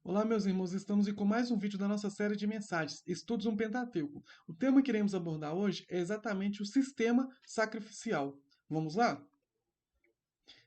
Olá, meus irmãos, estamos com mais um vídeo da nossa série de mensagens, Estudos no Pentateuco. O tema que iremos abordar hoje é exatamente o sistema sacrificial. Vamos lá?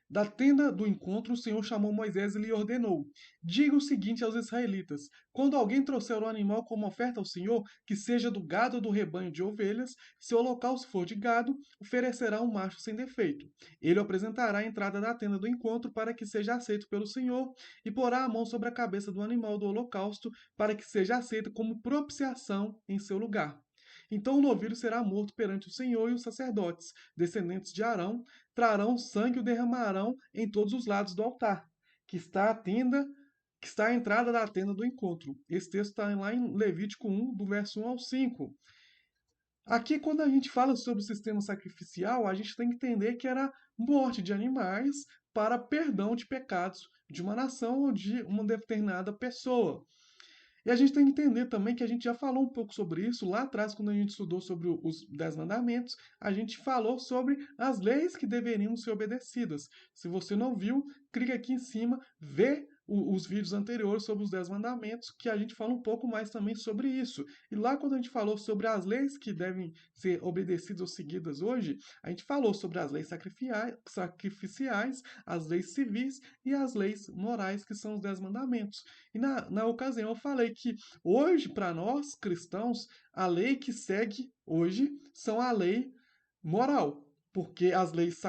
Da tenda do encontro, o Senhor chamou Moisés e lhe ordenou: diga o seguinte aos israelitas: quando alguém trouxer o animal como oferta ao Senhor, que seja do gado ou do rebanho de ovelhas, se o holocausto for de gado, oferecerá um macho sem defeito. Ele o apresentará à entrada da tenda do encontro para que seja aceito pelo Senhor, e porá a mão sobre a cabeça do animal do holocausto para que seja aceito como propiciação em seu lugar. Então o novilho será morto perante o Senhor, e os sacerdotes, descendentes de Arão, trarão sangue e o derramarão em todos os lados do altar, que está a tenda, que está à entrada da tenda do encontro. Esse texto está lá em Levítico 1, do verso 1 ao 5. Aqui, quando a gente fala sobre o sistema sacrificial, a gente tem que entender que era morte de animais para perdão de pecados de uma nação ou de uma determinada pessoa. E a gente tem que entender também que a gente já falou um pouco sobre isso lá atrás, quando a gente estudou sobre os Dez Mandamentos, a gente falou sobre as leis que deveriam ser obedecidas. Se você não viu, clique aqui em cima, vê os vídeos anteriores sobre os Dez Mandamentos, que a gente fala um pouco mais também sobre isso. E lá, quando a gente falou sobre as leis que devem ser obedecidas ou seguidas hoje, a gente falou sobre as leis sacrificiais, as leis civis e as leis morais, que são os Dez Mandamentos. E na ocasião eu falei que hoje, para nós cristãos, a lei que segue hoje são a lei moral, porque as leis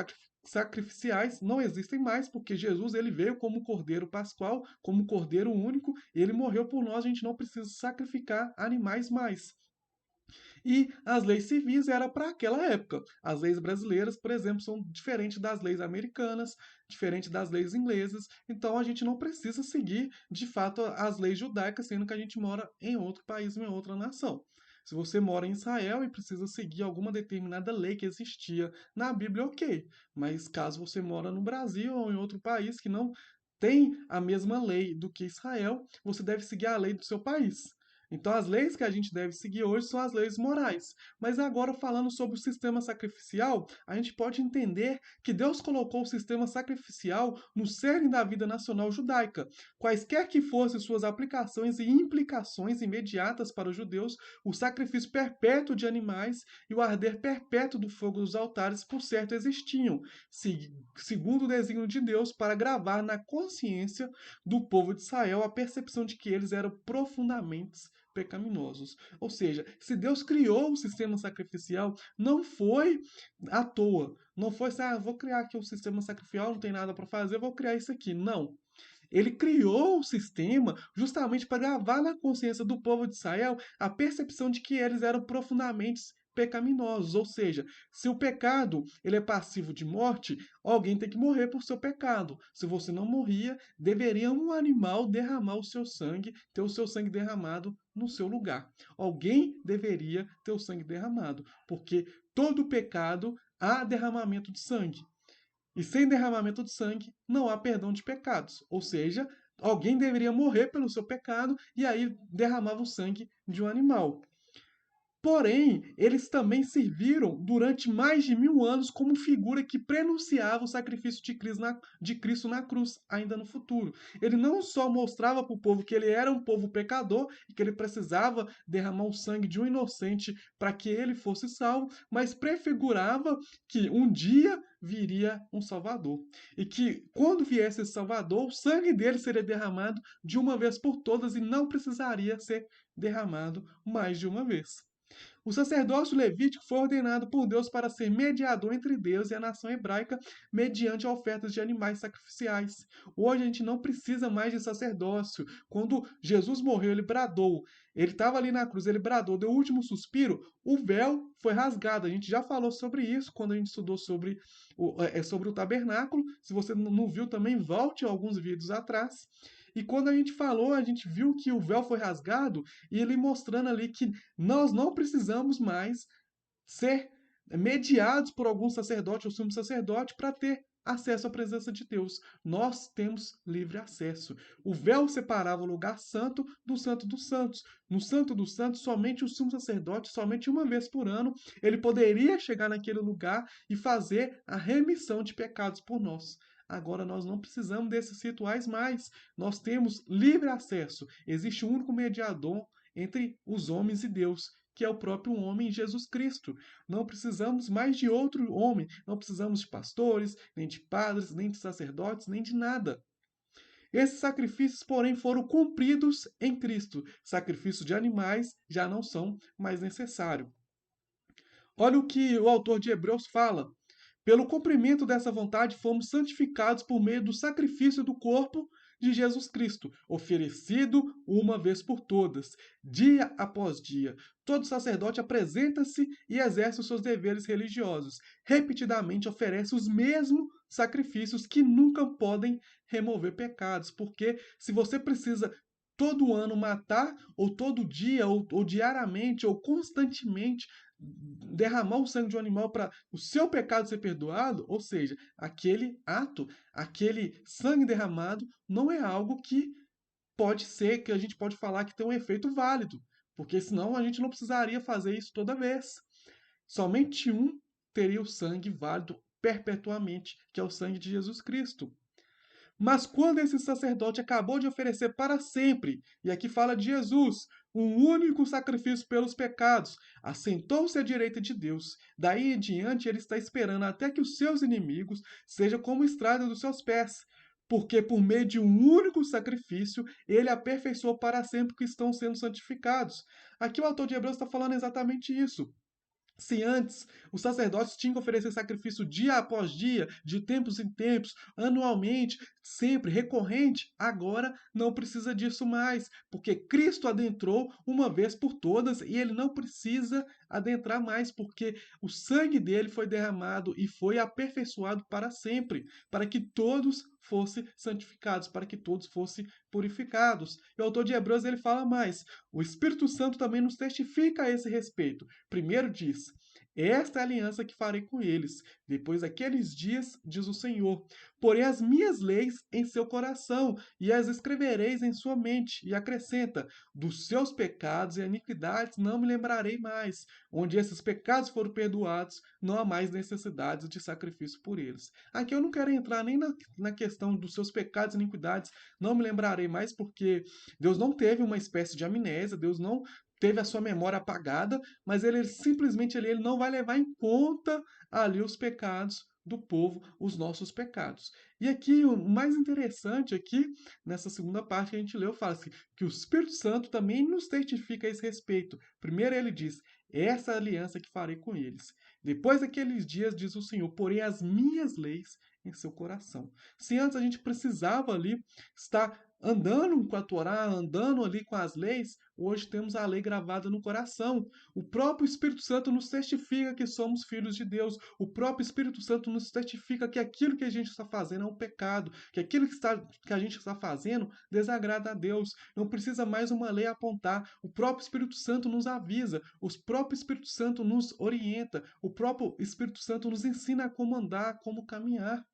sacrificiais não existem mais, porque Jesus ele veio como cordeiro pascual, como cordeiro único, e ele morreu por nós, a gente não precisa sacrificar animais mais. E as leis civis eram para aquela época. As leis brasileiras, por exemplo, são diferentes das leis americanas, diferentes das leis inglesas. Então a gente não precisa seguir, de fato, as leis judaicas, sendo que a gente mora em outro país, em outra nação. Se você mora em Israel e precisa seguir alguma determinada lei que existia na Bíblia, ok. Mas caso você mora no Brasil ou em outro país que não tem a mesma lei do que Israel, você deve seguir a lei do seu país. Então, as leis que a gente deve seguir hoje são as leis morais. Mas agora, falando sobre o sistema sacrificial, a gente pode entender que Deus colocou o sistema sacrificial no cerne da vida nacional judaica. Quaisquer que fossem suas aplicações e implicações imediatas para os judeus, o sacrifício perpétuo de animais e o arder perpétuo do fogo dos altares, por certo, existiam, segundo o desígnio de Deus, para gravar na consciência do povo de Israel a percepção de que eles eram profundamente pecaminosos. Ou seja, se Deus criou o sistema sacrificial, não foi à toa. Não foi assim, vou criar aqui um sistema sacrificial, não tem nada para fazer, vou criar isso aqui. Não. Ele criou o sistema justamente para gravar na consciência do povo de Israel a percepção de que eles eram profundamente pecaminosos, ou seja, se o pecado ele é passivo de morte, alguém tem que morrer por seu pecado. Se você não morria, deveria um animal derramar o seu sangue, ter o seu sangue derramado no seu lugar. Alguém deveria ter o sangue derramado, porque todo pecado há derramamento de sangue. E sem derramamento de sangue, não há perdão de pecados. Ou seja, alguém deveria morrer pelo seu pecado e aí derramava o sangue de um animal. Porém, eles também serviram durante mais de 1000 anos como figura que prenunciava o sacrifício de Cristo na cruz, ainda no futuro. Ele não só mostrava para o povo que ele era um povo pecador e que ele precisava derramar o sangue de um inocente para que ele fosse salvo, mas prefigurava que um dia viria um Salvador. E que quando viesse esse Salvador, o sangue dele seria derramado de uma vez por todas e não precisaria ser derramado mais de uma vez. O sacerdócio levítico foi ordenado por Deus para ser mediador entre Deus e a nação hebraica mediante ofertas de animais sacrificiais. Hoje a gente não precisa mais de sacerdócio. Quando Jesus morreu, ele bradou. Ele estava ali na cruz, ele bradou, deu o último suspiro, o véu foi rasgado. A gente já falou sobre isso quando a gente estudou sobre o tabernáculo. Se você não viu também, volte alguns vídeos atrás. E quando a gente falou, a gente viu que o véu foi rasgado e ele mostrando ali que nós não precisamos mais ser mediados por algum sacerdote ou sumo sacerdote para ter acesso à presença de Deus. Nós temos livre acesso. O véu separava o lugar santo do santo dos santos. No santo dos santos, somente o sumo sacerdote, somente uma vez por ano, ele poderia chegar naquele lugar e fazer a remissão de pecados por nós. Agora nós não precisamos desses rituais mais. Nós temos livre acesso. Existe um único mediador entre os homens e Deus, que é o próprio homem Jesus Cristo. Não precisamos mais de outro homem, não precisamos de pastores, nem de padres, nem de sacerdotes, nem de nada. Esses sacrifícios, porém, foram cumpridos em Cristo. Sacrifícios de animais já não são mais necessários. Olha o que o autor de Hebreus fala. Pelo cumprimento dessa vontade, fomos santificados por meio do sacrifício do corpo de Jesus Cristo, oferecido uma vez por todas, dia após dia. Todo sacerdote apresenta-se e exerce os seus deveres religiosos. Repetidamente oferece os mesmos sacrifícios que nunca podem remover pecados, porque se você precisa todo ano matar, ou todo dia, ou diariamente, ou constantemente derramar o sangue de um animal para o seu pecado ser perdoado, ou seja, aquele ato, aquele sangue derramado, não é algo que pode ser, que a gente pode falar que tem um efeito válido, porque senão a gente não precisaria fazer isso toda vez. Somente um teria o sangue válido perpetuamente, que é o sangue de Jesus Cristo. Mas quando esse sacerdote acabou de oferecer para sempre, e aqui fala de Jesus, um único sacrifício pelos pecados, assentou-se à direita de Deus. Daí em diante ele está esperando até que os seus inimigos sejam como estrada dos seus pés. Porque por meio de um único sacrifício, ele aperfeiçoou para sempre que estão sendo santificados. Aqui o autor de Hebreus está falando exatamente isso. Se antes os sacerdotes tinham que oferecer sacrifício dia após dia, de tempos em tempos, anualmente, sempre recorrente, agora não precisa disso mais, porque Cristo adentrou uma vez por todas e ele não precisa adentrar mais, porque o sangue dele foi derramado e foi aperfeiçoado para sempre, para que todos fossem santificados, para que todos fossem purificados. E o autor de Hebreus ele fala mais: o Espírito Santo também nos testifica a esse respeito. Primeiro diz: esta é a aliança que farei com eles. Depois daqueles dias, diz o Senhor: porei as minhas leis em seu coração e as escrevereis em sua mente. E acrescenta: dos seus pecados e iniquidades não me lembrarei mais. Onde esses pecados foram perdoados, não há mais necessidade de sacrifício por eles. Aqui eu não quero entrar nem na questão dos seus pecados e iniquidades, não me lembrarei mais, porque Deus não teve uma espécie de amnésia, Deus não teve a sua memória apagada, mas ele simplesmente ele não vai levar em conta ali os pecados do povo, os nossos pecados. E aqui o mais interessante aqui, nessa segunda parte que a gente leu, fala assim, que o Espírito Santo também nos testifica a esse respeito. Primeiro ele diz: essa é a aliança que farei com eles. Depois daqueles dias, diz o Senhor, porém as minhas leis em seu coração. Se antes a gente precisava ali estar andando com a Torá, andando ali com as leis, hoje temos a lei gravada no coração. O próprio Espírito Santo nos testifica que somos filhos de Deus. O próprio Espírito Santo nos testifica que aquilo que a gente está fazendo é um pecado, que aquilo que a gente está fazendo desagrada a Deus. Não precisa mais uma lei apontar. O próprio Espírito Santo nos avisa, o próprio Espírito Santo nos orienta, o próprio Espírito Santo nos ensina a como andar, como caminhar.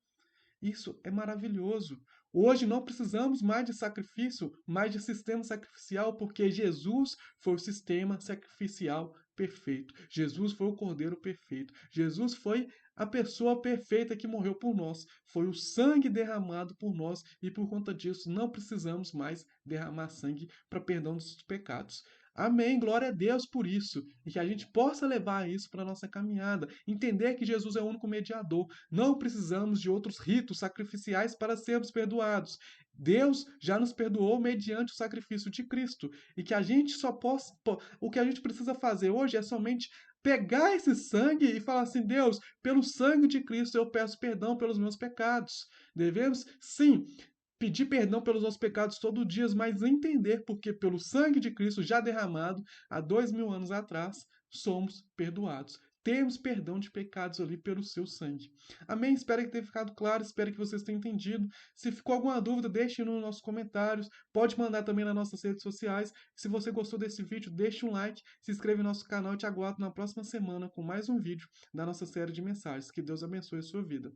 Isso é maravilhoso. Hoje não precisamos mais de sacrifício, mais de sistema sacrificial, porque Jesus foi o sistema sacrificial perfeito. Jesus foi o Cordeiro perfeito. Jesus foi a pessoa perfeita que morreu por nós. Foi o sangue derramado por nós e por conta disso não precisamos mais derramar sangue para perdão dos pecados. Amém. Glória a Deus por isso. E que a gente possa levar isso para a nossa caminhada. Entender que Jesus é o único mediador. Não precisamos de outros ritos sacrificiais para sermos perdoados. Deus já nos perdoou mediante o sacrifício de Cristo. E que a gente só possa. O que a gente precisa fazer hoje é somente pegar esse sangue e falar assim: Deus, pelo sangue de Cristo eu peço perdão pelos meus pecados. Devemos, sim, pedir perdão pelos nossos pecados todo dia, mas entender porque pelo sangue de Cristo já derramado há 2000 anos atrás, somos perdoados. Temos perdão de pecados ali pelo seu sangue. Amém? Espero que tenha ficado claro, espero que vocês tenham entendido. Se ficou alguma dúvida, deixe nos nossos comentários. Pode mandar também nas nossas redes sociais. Se você gostou desse vídeo, deixe um like, se inscreva no nosso canal e te aguardo na próxima semana com mais um vídeo da nossa série de mensagens. Que Deus abençoe a sua vida.